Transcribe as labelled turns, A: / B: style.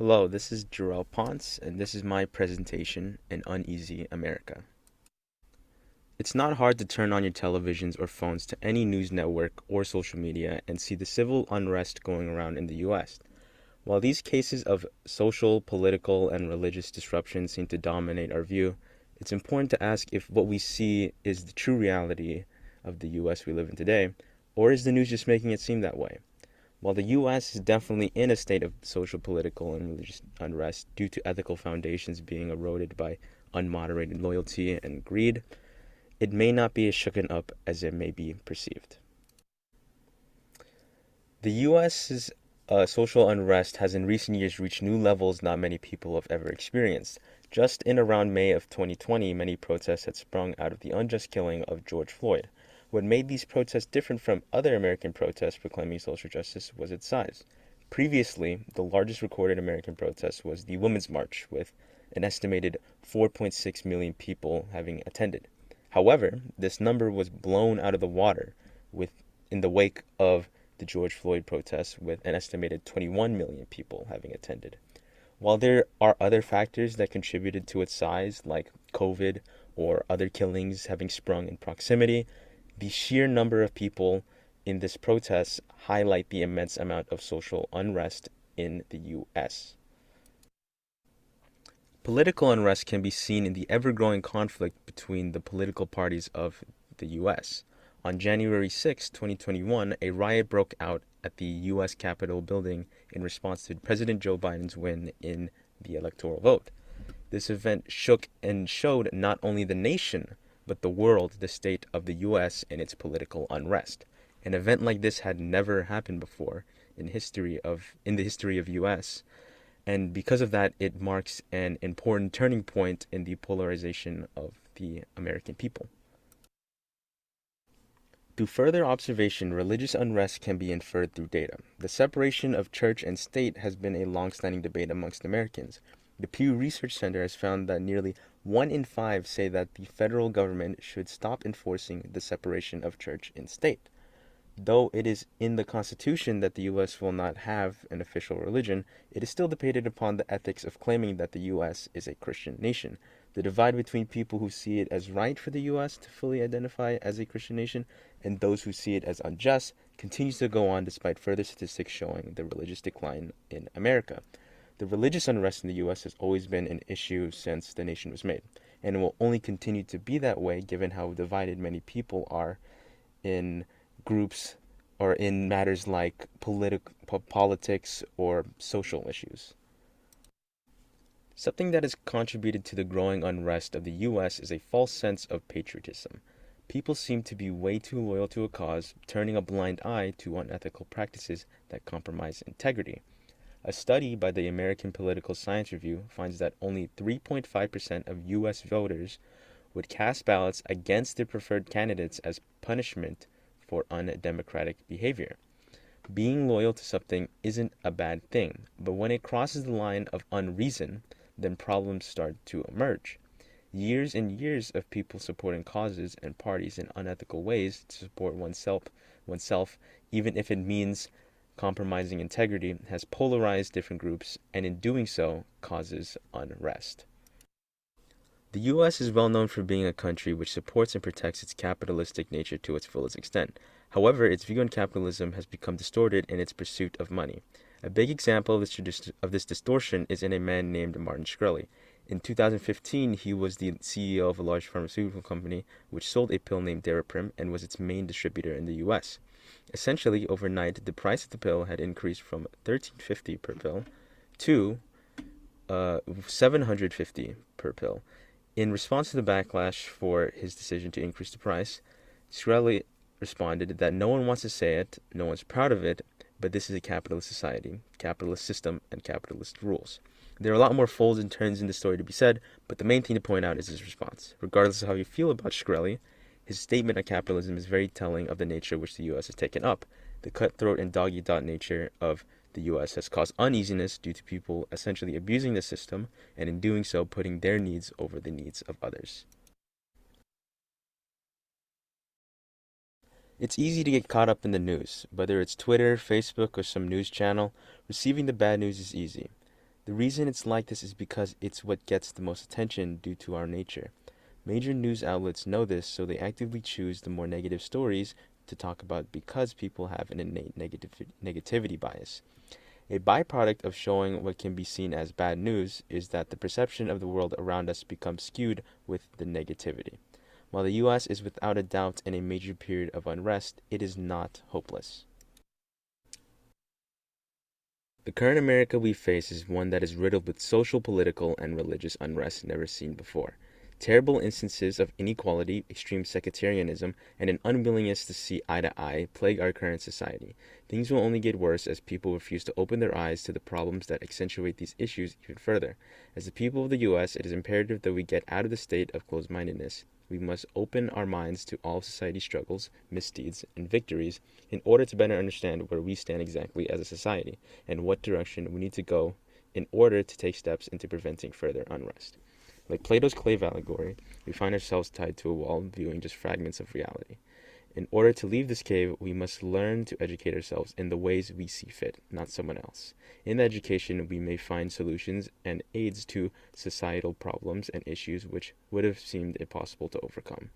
A: Hello, this is Jarrell Ponce, and this is my presentation, An Uneasy America. It's not hard to turn on your televisions or phones to any news network or social media and see the civil unrest going around in the US. While these cases of social, political, and religious disruption seem to dominate our view, it's important to ask if what we see is the true reality of the US we live in today, or is the news just making it seem that way? While the U.S. is definitely in a state of social, political, and religious unrest due to ethical foundations being eroded by unmoderated loyalty and greed, it may not be as shooken up as it may be perceived. The U.S.'s social unrest has in recent years reached new levels not many people have ever experienced. Just in around May of 2020, many protests had sprung out of the unjust killing of George Floyd. What made these protests different from other American protests proclaiming social justice was its size. Previously, the largest recorded American protest was the Women's March, with an estimated 4.6 million people having attended. However, this number was blown out of the water with in the wake of the George Floyd protests, with an estimated 21 million people having attended. While there are other factors that contributed to its size, like COVID or other killings having sprung in proximity, the sheer number of people in this protest highlight the immense amount of social unrest in the US. Political unrest can be seen in the ever-growing conflict between the political parties of the US. On January 6, 2021, a riot broke out at the US Capitol building in response to President Joe Biden's win in the electoral vote. This event shook and showed not only the nation, but the world the state of the US and its political unrest. An event like this had never happened before in the history of US, and because of that, it marks an important turning point in the polarization of the American people. Through further observation, religious unrest can be inferred through data. The separation of church and state has been a long-standing debate amongst Americans. The Pew Research Center has found that nearly 1 in 5 say that the federal government should stop enforcing the separation of church and state. Though it is in the Constitution that the U.S. will not have an official religion, it is still debated upon the ethics of claiming that the U.S. is a Christian nation. The divide between people who see it as right for the U.S. to fully identify as a Christian nation and those who see it as unjust continues to go on despite further statistics showing the religious decline in America. The religious unrest in the U.S. has always been an issue since the nation was made, and it will only continue to be that way given how divided many people are in groups or in matters like politics or social issues. Something that has contributed to the growing unrest of the US is a false sense of patriotism. People seem to be way too loyal to a cause, turning a blind eye to unethical practices that compromise integrity. A study by the American Political Science Review finds that only 3.5% of US voters would cast ballots against their preferred candidates as punishment for undemocratic behavior. Being loyal to something isn't a bad thing, but when it crosses the line of unreason, then problems start to emerge. Years and years of people supporting causes and parties in unethical ways to support oneself, even if it means compromising integrity, has polarized different groups and in doing so causes unrest. The U.S. is well known for being a country which supports and protects its capitalistic nature to its fullest extent. However, its view on capitalism has become distorted in its pursuit of money. A big example of this distortion is in a man named Martin Shkreli. In 2015, he was the CEO of a large pharmaceutical company which sold a pill named Daraprim and was its main distributor in the U.S. Essentially, overnight, the price of the pill had increased from $13.50 per pill to $750 per pill. In response to the backlash for his decision to increase the price, Shkreli responded that no one wants to say it, no one's proud of it, but this is a capitalist society, capitalist system, and capitalist rules. There are a lot more folds and turns in the story to be said, but the main thing to point out is his response. Regardless of how you feel about Shkreli, his statement on capitalism is very telling of the nature which the U.S. has taken up. The cutthroat and dog-eat-dog nature of the U.S. has caused uneasiness due to people essentially abusing the system and in doing so putting their needs over the needs of others. It's easy to get caught up in the news. Whether it's Twitter, Facebook, or some news channel, receiving the bad news is easy. The reason it's like this is because it's what gets the most attention due to our nature. Major news outlets know this, so they actively choose the more negative stories to talk about because people have an innate negativity bias. A byproduct of showing what can be seen as bad news is that the perception of the world around us becomes skewed with the negativity. While the US is without a doubt in a major period of unrest, it is not hopeless. The current America we face is one that is riddled with social, political, and religious unrest never seen before. Terrible instances of inequality, extreme sectarianism, and an unwillingness to see eye to eye plague our current society. Things will only get worse as people refuse to open their eyes to the problems that accentuate these issues even further. As the people of the US, it is imperative that we get out of the state of closed mindedness. We must open our minds to all society's struggles, misdeeds, and victories in order to better understand where we stand exactly as a society and what direction we need to go in order to take steps into preventing further unrest. Like Plato's cave allegory, we find ourselves tied to a wall, viewing just fragments of reality. In order to leave this cave, we must learn to educate ourselves in the ways we see fit, not someone else. In the education, we may find solutions and aids to societal problems and issues which would have seemed impossible to overcome.